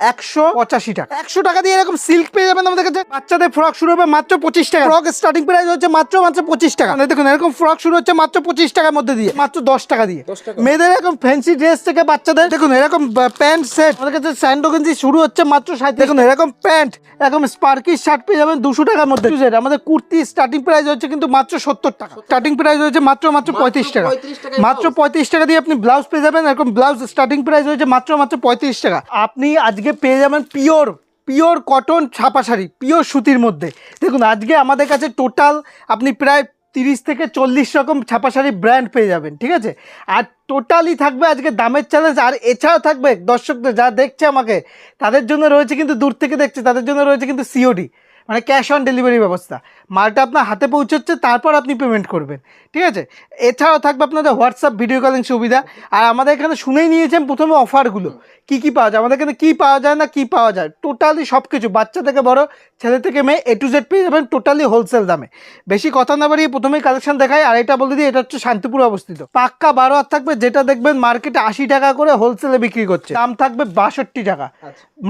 185 টাকা। 100 টাকা দিয়ে এরকম সিল্ক পেয়ে যাবেন আমাদের কাছে। বাচ্চাদের ফ্রক শুরু হবে মাত্র 25 টাকা। ফ্রক স্টার্টিং প্রাইস হচ্ছে মাত্র 25 টাকা। দেখুন এরকম ফ্রক শুরু হচ্ছে মাত্র 25 টাকার মধ্যে দিয়ে, মাত্র 10 টাকা দিয়ে। মেয়েদের এরকম ফ্যান্সি ড্রেস থেকে বাচ্চাদের দেখুন এরকম প্যান্ট সেট আমাদের কাছে স্যান্ডো গেঞ্জি শুরু হচ্ছে মাত্র 60। দেখুন এরকম প্যান্ট এরকম স্পার্কি শার্ট পেয়ে যাবেন 200 টাকার মধ্যে। আমাদের কুর্তি স্টার্টিং প্রাইস হচ্ছে কিন্তু মাত্র 70 টাকা। স্টার্টিং প্রাইস হচ্ছে মাত্র 35 টাকা। মাত্র 35 টাকা দিয়ে আপনি ব্লাউজ পেয়ে যাবেন। এরকম ব্লাউজ স্টার্টিং প্রাইস হচ্ছে মাত্র 35 টাকা। আপনি আজকে পেয়ে যাবেন পিওর কটন ছাপা শাড়ি, পিওর সুতির মধ্যে। দেখুন আজকে আমাদের কাছে টোটাল আপনি প্রায় 30 থেকে 40 রকম ছাপা শাড়ি ব্র্যান্ড পেয়ে যাবেন, ঠিক আছে। আর টোটালি থাকবে আজকে দামের চ্যালেঞ্জ। আর এছাড়াও থাকবে দর্শকদের যারা দেখছে আমাকে, তাদের জন্য রয়েছে কিন্তু, দূর থেকে দেখছে তাদের জন্য রয়েছে কিন্তু সিওডি, মানে ক্যাশ অন ডেলিভারি ব্যবস্থা। মালটা আপনার হাতে পৌঁছচ্ছে, তারপর আপনি পেমেন্ট করবেন, ঠিক আছে। এছাড়াও থাকবে আপনাদের হোয়াটসঅ্যাপ ভিডিও কলিং সুবিধা। আর আমাদের এখানে শুনেই নিয়েছেন প্রথমে অফারগুলো কী পাওয়া যায় আমাদের এখানে, কী পাওয়া যায় না কী পাওয়া যায়, টোটালি সব কিছু, বাচ্চা থেকে বড়, ছেলে থেকে মেয়ে, A to Z পেয়ে যাবেন টোটালি হোলসেল দামে। বেশি কথা না বাড়িয়ে প্রথমেই কালেকশন দেখাই। আর এটা বলে দিই, এটা হচ্ছে শান্তিপুর অবস্থিত। পাক্কা 12 হাত থাকবে, যেটা দেখবেন মার্কেটে 80 টাকা করে হোলসেলে বিক্রি করছে, দাম থাকবে 62 টাকা।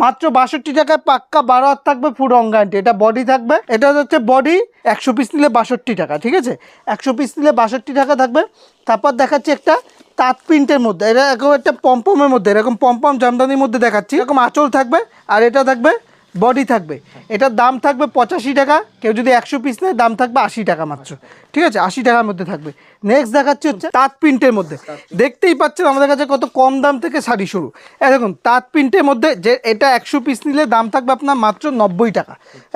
মাত্র 62 টাকায় পাক্কা 12 হাত থাকবে, ফুল রং গ্যারান্টি। এটা বডি থাকবে, এটা হচ্ছে বডি, 100 পিস নিলে 62 টাকা, ঠিক আছে। 100 পিস নিলে 62 টাকা থাকবে। তারপর দেখাচ্ছি একটা তাঁত প্রিন্টের মধ্যে, এটা এরকম একটা পম্পমের মধ্যে, এরকম পম্পম জামদানির মধ্যে দেখাচ্ছি। এরকম আঁচল থাকবে, আর এটা থাকবে বডি থাকবে। এটার দাম থাকবে 85 টাকা। কেউ যদি 100 পিস নেয় দাম থাকবে 80 টাকা মাত্র, ঠিক আছে। 80 টাকার মধ্যে থাকবে। নেক্সট দেখাচ্ছি হচ্ছে তাঁত প্রিন্টের মধ্যে। দেখতেই পাচ্ছেন আমাদের কাছে কত কম দাম থেকে শাড়ি শুরু। দেখুন তাঁত প্রিন্টের মধ্যে, যে এটা 100 পিস নিলে দাম থাকবে আপনার মাত্র 90 টাকা।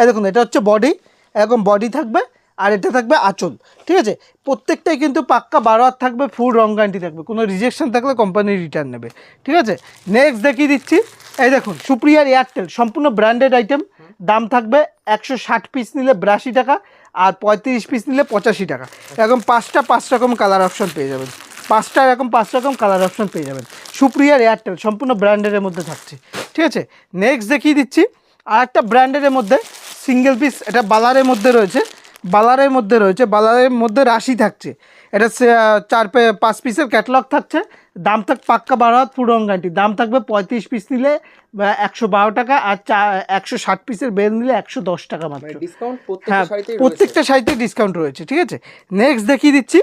দেখুন এটা হচ্ছে বডি, এরকম বডি থাকবে, আর এটা থাকবে আঁচল, ঠিক আছে। প্রত্যেকটাই কিন্তু পাক্কা 12 হাত থাকবে, ফুল রং গ্যারান্টি থাকবে। কোনো রিজেকশন থাকলে কোম্পানি রিটার্ন নেবে, ঠিক আছে। নেক্সট দেখিয়ে দিচ্ছি, এই দেখুন সুপ্রিয়ার এয়ারটেল, সম্পূর্ণ ব্র্যান্ডেড আইটেম। দাম থাকবে 160 পিস নিলে 82 টাকা, আর 35 পিস নিলে 85 টাকা। এরকম 5 রকম কালার অপশন পেয়ে যাবেন, 5 রকম কালার অপশন পেয়ে যাবেন। সুপ্রিয়ার এয়ারটেল সম্পূর্ণ ব্র্যান্ডের মধ্যে থাকছে, ঠিক আছে। নেক্সট দেখিয়ে দিচ্ছি আর একটা ব্র্যান্ডের মধ্যে সিঙ্গেল পিস, এটা বালারের মধ্যে রয়েছে, বালারের মধ্যে রাশি থাকছে। এটা 4-5 পিসের ক্যাটালগ থাকছে। দাম থাকবে পাক্কা 12 হাত, ফুল রং গ্যারান্টি। দাম থাকবে 35 পিস নিলে 112 টাকা, আর 160 পিসের বেল নিলে 110 টাকা মাত্র। হ্যাঁ, প্রত্যেকটা শাড়িতে ডিসকাউন্ট রয়েছে, ঠিক আছে। নেক্সট দেখিয়ে দিচ্ছি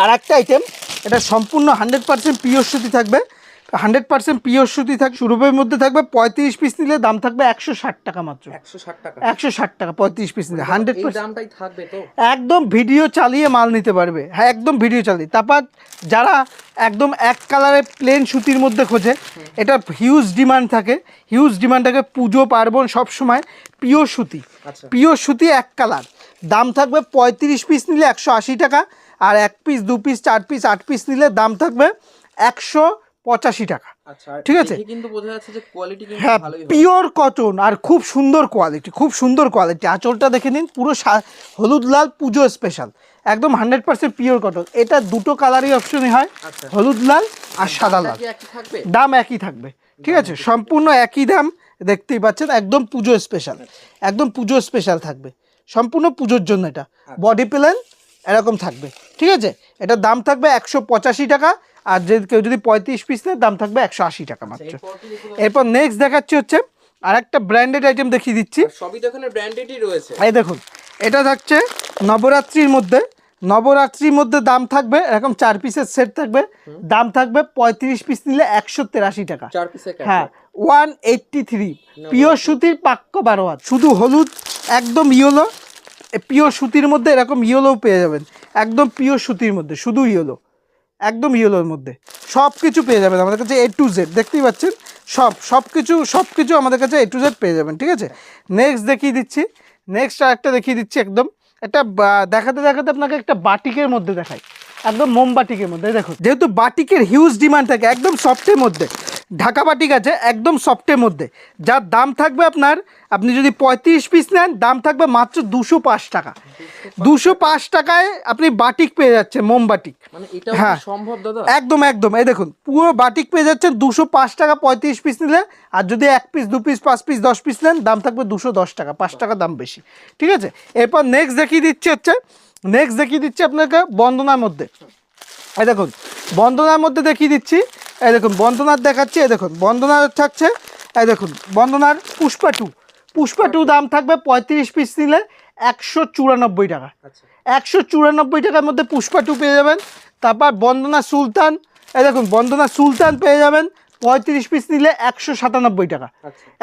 আর একটা আইটেম, এটা সম্পূর্ণ 100% পিওর সুতি থাকবে, 100% পিওর সুতি থাকবে। সুরভের মধ্যে থাকবে, 35 পিস নিলে দাম থাকবে 160 টাকা মাত্র। 160 টাকা 35 পিস নিলে 100% থাকবে তো একদম ভিডিও চালিয়ে মাল নিতে পারবে। হ্যাঁ, একদম ভিডিও চালিয়ে। তারপর যারা একদম এক কালারের প্লেন সুতির মধ্যে খোঁজে, এটা হিউজ ডিমান্ড থাকে, পুজো পার্বণ সব সময়। পিওর সুতি এক কালার, দাম থাকবে 35 পিস নিলে 180 টাকা, আর 1 পিস 2 পিস 4 পিস 8 পিস নিলে দাম থাকবে 185 টাকা, ঠিক আছে। হ্যাঁ, পিওর কটন আর খুব সুন্দর কোয়ালিটি। আঁচলটা দেখে নিন, পুরো হলুদ লাল, পুজো স্পেশাল, একদম 100% পিওর কটন। এটা দুটো কালারই অপশনই হয়, হলুদ লাল আর সাদা লাল। দাম একই থাকবে, ঠিক আছে, সম্পূর্ণ একই দাম। দেখতেই পাচ্ছেন, একদম পুজো স্পেশাল থাকবে, সম্পূর্ণ পুজোর জন্য। এটা বডি প্লেন এরকম থাকবে, ঠিক আছে। এটার দাম থাকবে 185 টাকা, আর যে কেউ যদি 35 পিস নেয় দাম থাকবে 180 টাকা মাত্র। এরপর নেক্সট দেখাচ্ছি হচ্ছে আর একটা ব্র্যান্ডেড আইটেম দেখিয়ে দিচ্ছি। সবই তো এখানে ব্র্যান্ডেডই রয়েছে। এই দেখুন, এটা থাকছে নবরাত্রির মধ্যে দাম থাকবে এরকম 4 পিসের সেট থাকবে। দাম থাকবে 35 পিস নিলে 183 টাকা। হ্যাঁ, 183। পিওর সুতির পাক্কা 12 হাত, শুধু হলুদ, একদম ইয়েলো। পিওর সুতির মধ্যে এরকম ইয়েলো পেয়ে যাবেন, একদম পিওর সুতির মধ্যে, শুধু ইয়েলো, একদম ইয়েলোর মধ্যে সব কিছু পেয়ে যাবেন আমাদের কাছে। A to Z দেখতেই পাচ্ছেন, সব কিছু আমাদের কাছে A to Z পেয়ে যাবেন, ঠিক আছে। নেক্সট দেখিয়ে দিচ্ছি, একদম একটা দেখাতে আপনাকে একটা বাটিকের মধ্যে দেখাই, একদম মোমবাটিকের মধ্যে। দেখুন, যেহেতু বাটিকের হিউজ ডিমান্ড থাকে, একদম সফটের মধ্যে, ঢাকা বাটিক আছে একদম সফটের মধ্যে, যার দাম থাকবে আপনার, আপনি যদি 35 পিস নেন দাম থাকবে মাত্র 205 টাকা। 205 টাকায় আপনি বাটিক পেয়ে যাচ্ছেন, মোমবাটিক। হ্যাঁ, একদম। এই দেখুন, পুরো বাটিক পেয়ে যাচ্ছেন 205 টাকা 35 পিস নিলে। আর যদি 1 পিস 2 পিস 5 পিস 10 পিস নেন দাম থাকবে 210 টাকা, 5 টাকা দাম বেশি, ঠিক আছে। এরপর নেক্সট দেখিয়ে দিচ্ছি আপনাকে বন্দনার মধ্যে। এই দেখুন, বন্দনার মধ্যে দেখিয়ে দিচ্ছি। এই দেখুন, বন্দনার দেখাচ্ছি। এই দেখুন, বন্দনার থাকছে এই দেখুন বন্দনার পুষ্পা টু দাম থাকবে 35 পিস নিলে 194 টাকা। 194 টাকার মধ্যে পুষ্পা টু পেয়ে যাবেন। তারপর বন্দনা সুলতান, এই দেখুন বন্দনা সুলতান পেয়ে যাবেন 35 পিস নিলে 197 টাকা।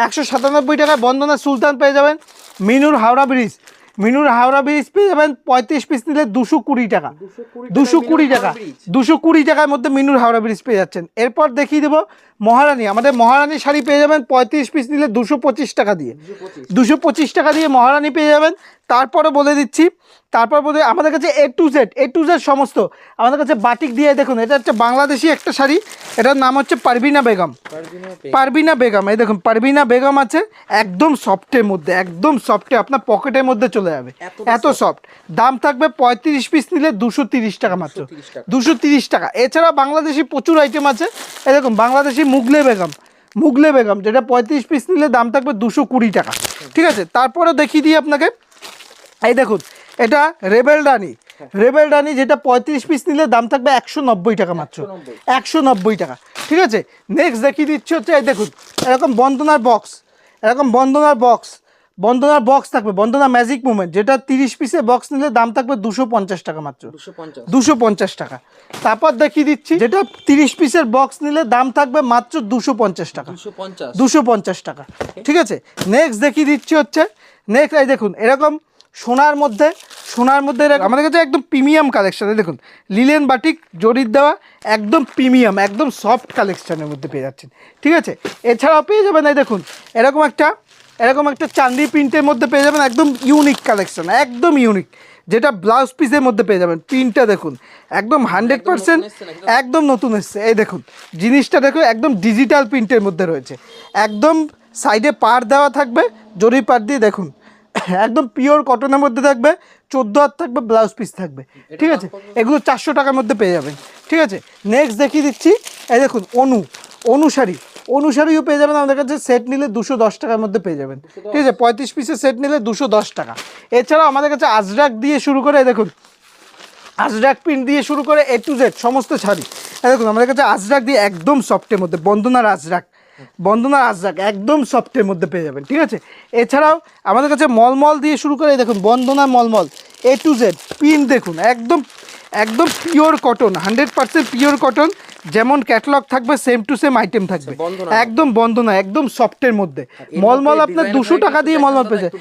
197 টাকায় বন্দনা সুলতান পেয়ে যাবেন। মিনুর হাওড়া ব্রিজ পেয়ে যাবেন 35 পিস নিলে 220 টাকা। 220 টাকার মধ্যে মিনুর হাওড়া ব্রিজ পেয়ে যাচ্ছেন। এরপর দেখিয়ে দেবো মহারানী, আমাদের মহারানী শাড়ি পেয়ে যাবেন 35 পিস নিলে 225 টাকা দিয়ে। 225 টাকা দিয়ে মহারানী পেয়ে যাবেন। তারপরে বলে দিচ্ছি, আমাদের কাছে এ টু জেড সমস্ত আমাদের কাছে বাটিক দিয়ে। দেখুন এটা হচ্ছে বাংলাদেশি একটা শাড়ি, এটার নাম হচ্ছে পারবিনা বেগম। এই দেখুন পারবিনা বেগম আছে, একদম সফটের মধ্যে, একদম সফটে, আপনার পকেটের মধ্যে চলে যাবে, এত সফট। দাম থাকবে 35 পিস নিলে 230 টাকা মাত্র, 230 টাকা। এছাড়া বাংলাদেশি প্রচুর আইটেম আছে। এই দেখুন বাংলাদেশি মুগলে বেগম যেটা 35 পিস নিলে দাম থাকবে 220 টাকা। ঠিক আছে, তারপরে দেখিয়ে দিই আপনাকে। এই দেখুন এটা রেবেল রানী যেটা 35 পিস নিলে দাম থাকবে 190 টাকা মাত্র, 190 টাকা। ঠিক আছে, নেক্সট দেখিয়ে দিচ্ছি হচ্ছে এই দেখুন এরকম বন্দনার বক্স থাকবে, বন্দনা ম্যাজিক মুভমেন্ট যেটা 30 পিসের বক্স নিলে দাম থাকবে 250 টাকা মাত্র, 250 টাকা। তারপর দেখিয়ে দিচ্ছি যেটা 30 পিসের বক্স নিলে দাম থাকবে মাত্র 250 টাকা, 250 টাকা। ঠিক আছে, নেক্সট দেখিয়ে দিচ্ছি হচ্ছে এই দেখুন এরকম সোনার মধ্যে আমাদের কাছে একদম প্রিমিয়াম কালেকশন। দেখুন লিলেন বাটিক জরির দেওয়া, একদম প্রিমিয়াম, একদম সফট কালেকশনের মধ্যে পেয়ে যাচ্ছেন। ঠিক আছে, এছাড়াও পেয়ে যাবেন এই দেখুন এরকম একটা চাঁদি প্রিন্টের মধ্যে পেয়ে যাবেন, একদম ইউনিক কালেকশন, একদম ইউনিক, যেটা ব্লাউজ পিসের মধ্যে পেয়ে যাবেন। প্রিন্টটা দেখুন একদম 100% একদম নতুন এসছে। এই দেখুন জিনিসটা দেখুন একদম ডিজিটাল প্রিন্টের মধ্যে রয়েছে, একদম সাইডে পাড় দেওয়া থাকবে, জরি পাড় দিয়ে দেখুন একদম পিওর কটনের মধ্যে থাকবে, 14 হাত থাকবে, ব্লাউজ পিস থাকবে। ঠিক আছে, এগুলো 400 টাকার মধ্যে পেয়ে যাবেন। ঠিক আছে, নেক্সট দেখিয়ে দিচ্ছি এই দেখুন শাড়িও পেয়ে যাবেন আমাদের কাছে, সেট নিলে 210 টাকার মধ্যে পেয়ে যাবেন। ঠিক আছে, 35 পিসের সেট নিলে 210 টাকা। এছাড়াও আমাদের কাছে আজরাক দিয়ে শুরু করে দেখুন আজরাক প্রিন্ট দিয়ে শুরু করে এ টু জেড সমস্ত শাড়ি। দেখুন আমাদের কাছে আজরাক দিয়ে একদম সফটের মধ্যে বন্দনার আজরাক একদম সফটের মধ্যে পেয়ে যাবেন। ঠিক আছে, এছাড়াও আমাদের কাছে মলমল দিয়ে শুরু করে দেখুন বন্দনা মলমল এ টু জেড প্রিন্ট দেখুন একদম পিওর কটন, 100% পিওর কটন, যেমন ক্যাটালগ থাকবে সেম টু সেম আইটেম থাকবে, একদম বন্দনা একদম সফটের মধ্যে। মলমল আপনার 200 টাকা দিয়ে মলমল পেয়ে যাবেন।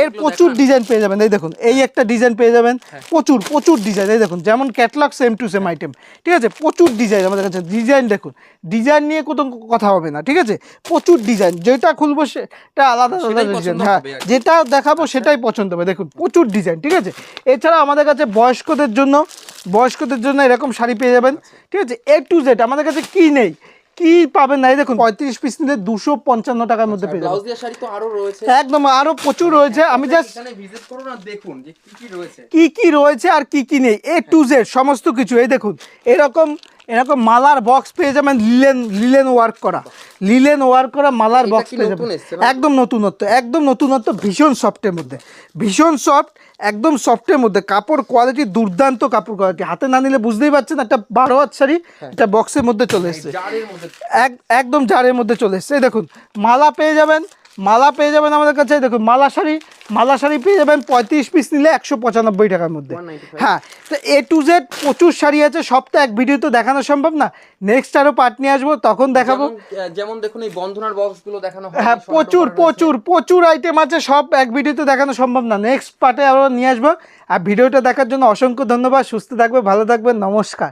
এর প্রচুর ডিজাইন পেয়ে যাবেন। এই দেখুন এই একটা ডিজাইন পেয়ে যাবেন, প্রচুর ডিজাইন। এই দেখুন যেমন catalogue same to same item. ঠিক আছে, প্রচুর ডিজাইন আমাদের কাছে। ডিজাইন দেখুন, ডিজাইন নিয়ে কোনো কথা হবে না। ঠিক আছে, প্রচুর ডিজাইন, যেটা খুলবো সেটা আলাদা ডিজাইন, হ্যাঁ যেটা দেখাবো সেটাই পছন্দ হবে। দেখুন প্রচুর ডিজাইন। ঠিক আছে, এছাড়া আমাদের কাছে বয়স্কদের জন্য এরকম শাড়ি পেয়ে যাবেন। ঠিক আছে, এ টু জেড আমাদের কাছে কি পাবেন না। এই দেখুন 35 পিস নিলে 255 টাকার মধ্যে পেয়ে যাবেন। একদম আরো প্রচুর রয়েছে, আমি জাস্ট দেখুন যে কি রয়েছে আর কি নেই, এ টু জেড সমস্ত কিছু। এই দেখুন এরকম মালার বক্স পেয়ে যাবেন, লিলেন ওয়ার্ক করা মালার বক্স পেয়ে যাবেন, একদম নতুনত্ব, ভীষণ সফটের মধ্যে, একদম সফটের মধ্যে। কাপড় কোয়ালিটি দুর্দান্ত, কাপড় কোয়ালিটি হাতে না নিলে বুঝতেই পারছেন। একটা 12 হাত শাড়ি একটা বক্সের মধ্যে চলে এসছে, একদম জারের মধ্যে চলে এসছে। এই দেখুন মালা পেয়ে যাবেন আমাদের কাছে। দেখুন মালা শাড়ি পেয়ে যাবেন 35 পিস নিলে 195 টাকার মধ্যে। হ্যাঁ, তো এ টু জেড প্রচুর শাড়ি আছে, সব তো এক ভিডিওতে দেখানো সম্ভব না। নেক্সট আরো পার্ট নিয়ে আসবো, তখন দেখাবো। যেমন দেখুন এই বন্ধনার বক্সগুলো দেখানো হয়, হ্যাঁ প্রচুর আইটেম আছে, সব এক ভিডিওতে দেখানো সম্ভব না। নেক্সট পার্টে আরো নিয়ে আসবো। আর ভিডিওটা দেখার জন্য অসংখ্য ধন্যবাদ। সুস্থ থাকবে, ভালো থাকবেন, নমস্কার।